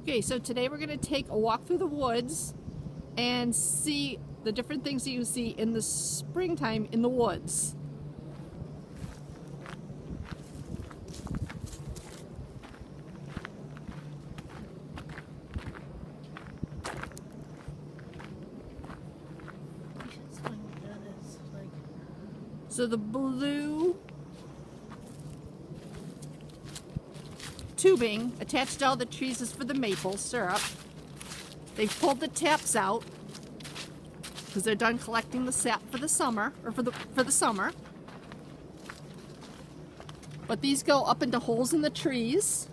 Okay, so today we're going to take a walk through the woods and see the different things that you see in the springtime in the woods. Explain what that is. So the blue tubing attached to all the trees is for the maple syrup. They've pulled the taps out because they're done collecting the sap for the summer, or for the summer. But these go up into holes in the trees,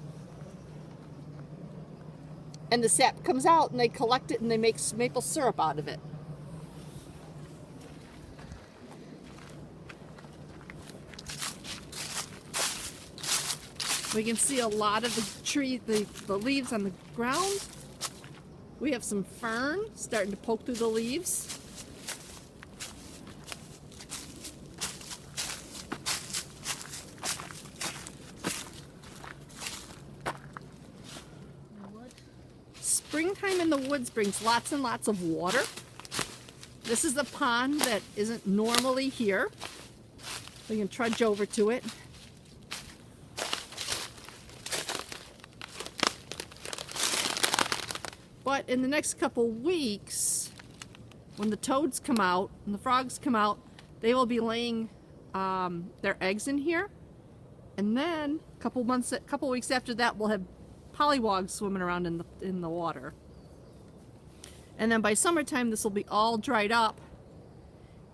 and the sap comes out, and they collect it, and they make maple syrup out of it. We can see a lot of the leaves on the ground. We have some fern starting to poke through the leaves. Springtime in the woods brings lots and lots of water. This is a pond that isn't normally here. We can trudge over to it. But in the next couple weeks, when the toads come out and the frogs come out, they will be laying their eggs in here. And then a couple weeks after that, we'll have pollywogs swimming around in the water. And then by summertime, this will be all dried up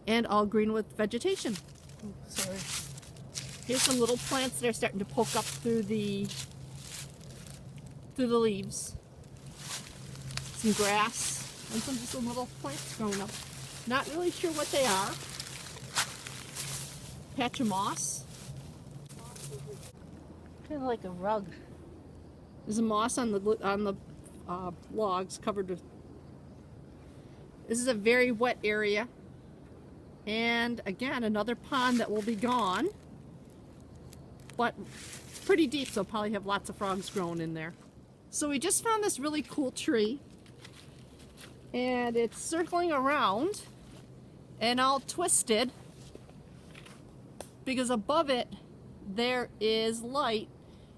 and all green with vegetation. Oh, sorry. Here's some little plants that are starting to poke up through the leaves. Some grass and some little plants growing up. Not really sure what they are. Patch of moss. Kind of like a rug. There's a moss on the logs covered with. This is a very wet area, and again another pond that will be gone, but pretty deep, so probably have lots of frogs growing in there. So we just found this really cool tree. And it's circling around and all twisted because above it there is light,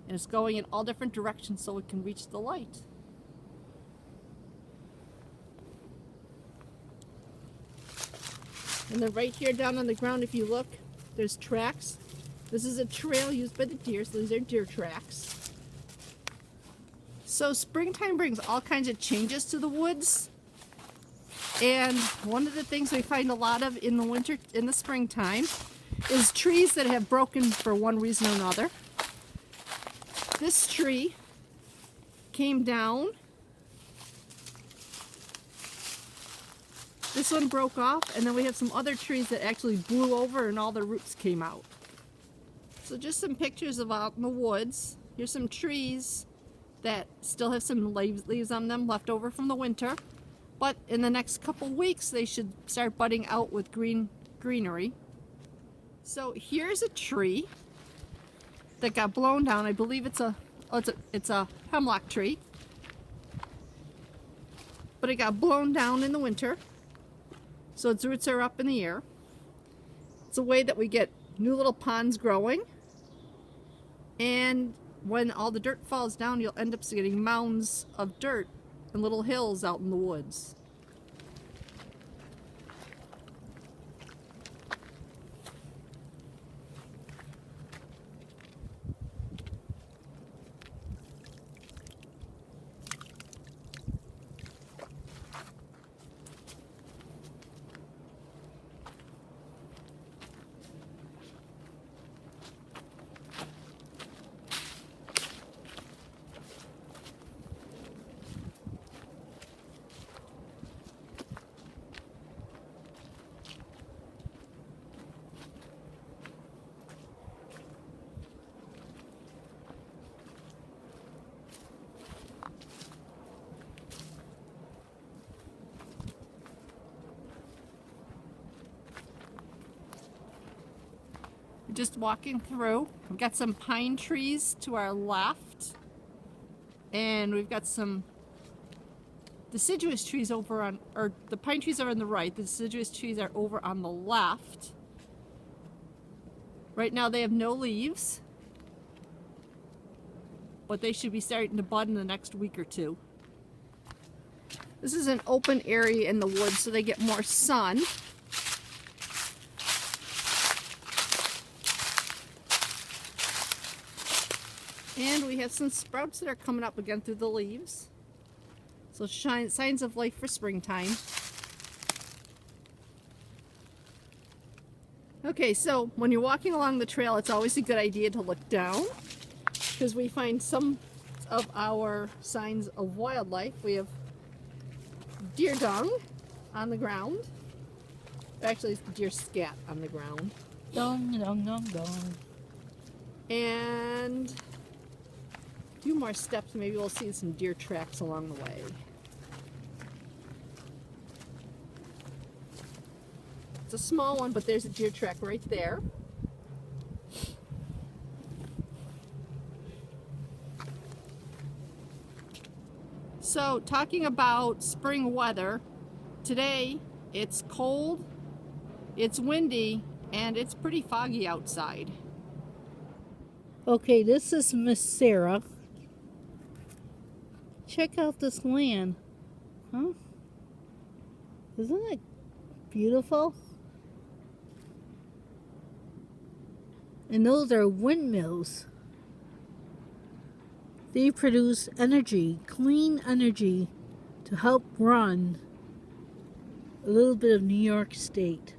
and it's going in all different directions so it can reach the light. And then right here down on the ground, if you look, there's tracks. This is a trail used by the deer, so these are deer tracks. So springtime brings all kinds of changes to the woods. And one of the things we find a lot of in the springtime, is trees that have broken for one reason or another. This tree came down. This one broke off, and then we have some other trees that actually blew over and all the roots came out. So just some pictures of out in the woods. Here's some trees that still have some leaves on them left over from the winter. But in the next couple weeks, they should start budding out with greenery. So here's a tree that got blown down. I believe it's a hemlock tree, but it got blown down in the winter, so its roots are up in the air. It's a way that we get new little ponds growing, and when all the dirt falls down, you'll end up getting mounds of dirt and little hills out in the woods. Just walking through. We've got some pine trees to our left, and we've got some deciduous trees over on, or the pine trees are on the right, the deciduous trees are over on the left. Right now they have no leaves, but they should be starting to bud in the next week or two. This is an open area in the woods, so they get more sun. And we have some sprouts that are coming up again through the leaves. So signs of life for springtime. Okay, so when you're walking along the trail, it's always a good idea to look down, because we find some of our signs of wildlife. We have deer dung on the ground. Actually, it's deer scat on the ground. Dung, dung, dung, dung. And a few more steps, maybe we'll see some deer tracks along the way. It's a small one, but there's a deer track right there. So, talking about spring weather, today it's cold, it's windy, and it's pretty foggy outside. Okay, this is Miss Sarah. Check out this land. Huh? Isn't it beautiful? And those are windmills. They produce energy, clean energy, to help run a little bit of New York State.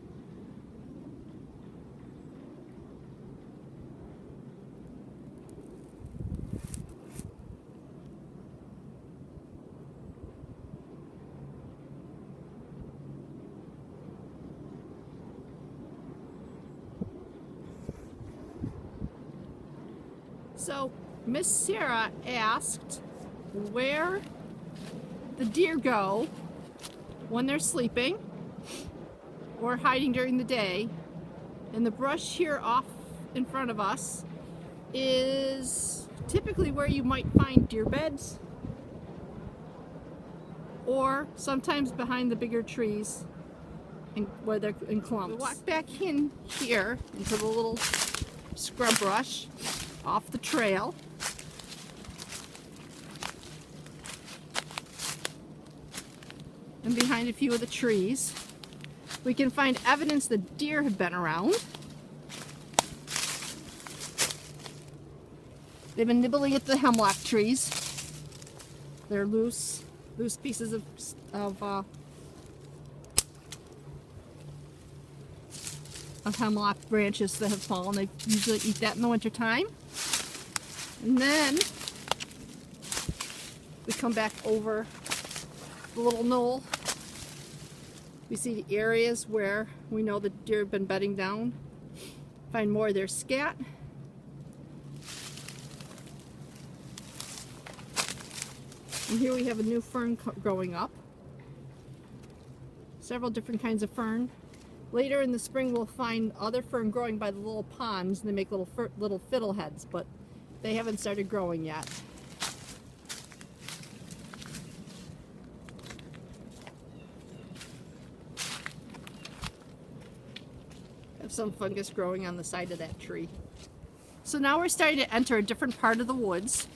So, Miss Sarah asked where the deer go when they're sleeping or hiding during the day. And the brush here off in front of us is typically where you might find deer beds, or sometimes behind the bigger trees where they're in clumps. We walk back in here into the little scrub brush off the trail. And behind a few of the trees, we can find evidence that deer have been around. They've been nibbling at the hemlock trees. They're loose pieces of hemlock branches that have fallen. They usually eat that in the wintertime. And then we come back over the little knoll. We see the areas where we know the deer have been bedding down. Find more of their scat. And here we have a new fern growing up. Several different kinds of fern. Later in the spring we'll find other fern growing by the little ponds, and they make little fiddleheads, but they haven't started growing yet. Have some fungus growing on the side of that tree. So now we're starting to enter a different part of the woods.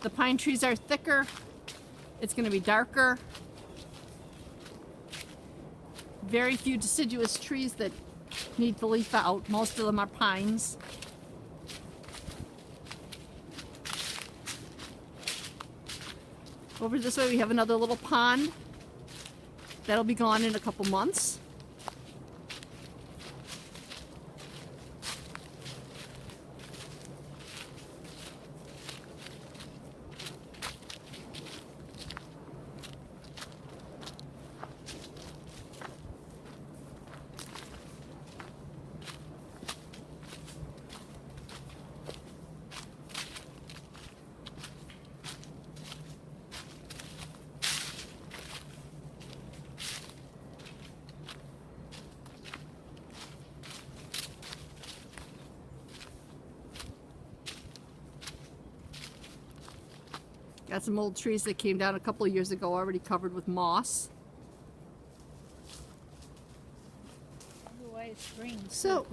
The pine trees are thicker. It's going to be darker. Very few deciduous trees that need to leaf out. Most of them are pines. Over this way we have another little pond. That'll be gone in a couple months. Got some old trees that came down a couple of years ago, already covered with moss. So,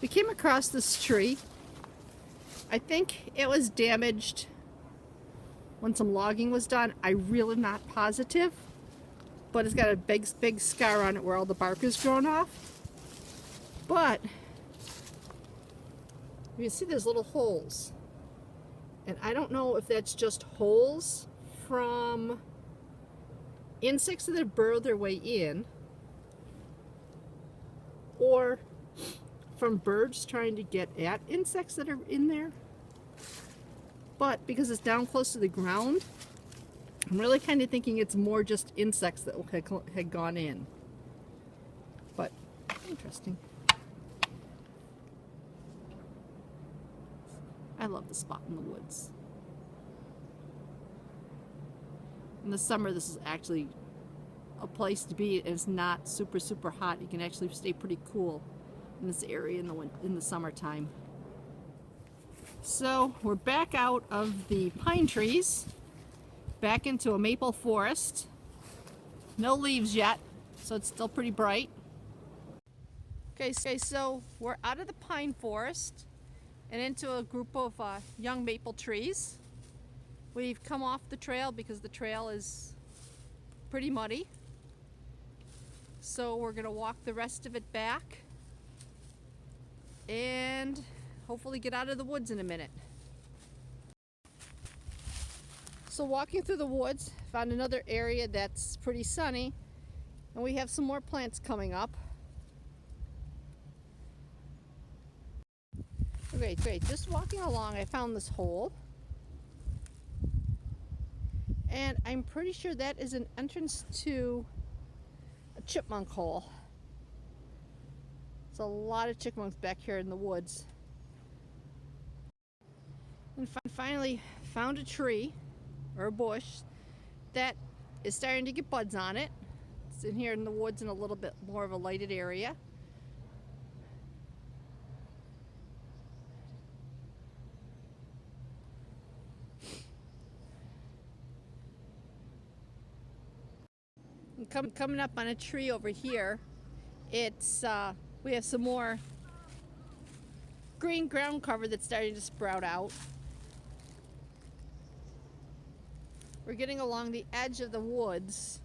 we came across this tree. I think it was damaged when some logging was done. I'm really not positive, but it's got a big scar on it where all the bark is grown off. But you can see there's little holes, and I don't know if that's just holes from insects that have burrowed their way in, or from birds trying to get at insects that are in there. But because it's down close to the ground, I'm really kind of thinking it's more just insects that had gone in. But interesting. I love the spot in the woods. In the summer, this is actually a place to be. It's not super hot. You can actually stay pretty cool in this area in the summertime. So we're back out of the pine trees, back into a maple forest. No leaves yet, so it's still pretty bright. Okay, so we're out of the pine forest and into a group of young maple trees. We've come off the trail because the trail is pretty muddy. So we're gonna walk the rest of it back and hopefully get out of the woods in a minute. So walking through the woods, found another area that's pretty sunny, and we have some more plants coming up. Okay, great. Just walking along, I found this hole, and I'm pretty sure that is an entrance to a chipmunk hole. There's a lot of chipmunks back here in the woods. And finally found a tree or a bush that is starting to get buds on it. It's in here in the woods in a little bit more of a lighted area. And coming up on a tree over here, it's we have some more green ground cover that's starting to sprout out. We're getting along the edge of the woods,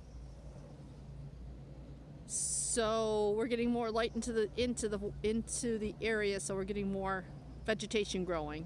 so we're getting more light into the area, so we're getting more vegetation growing.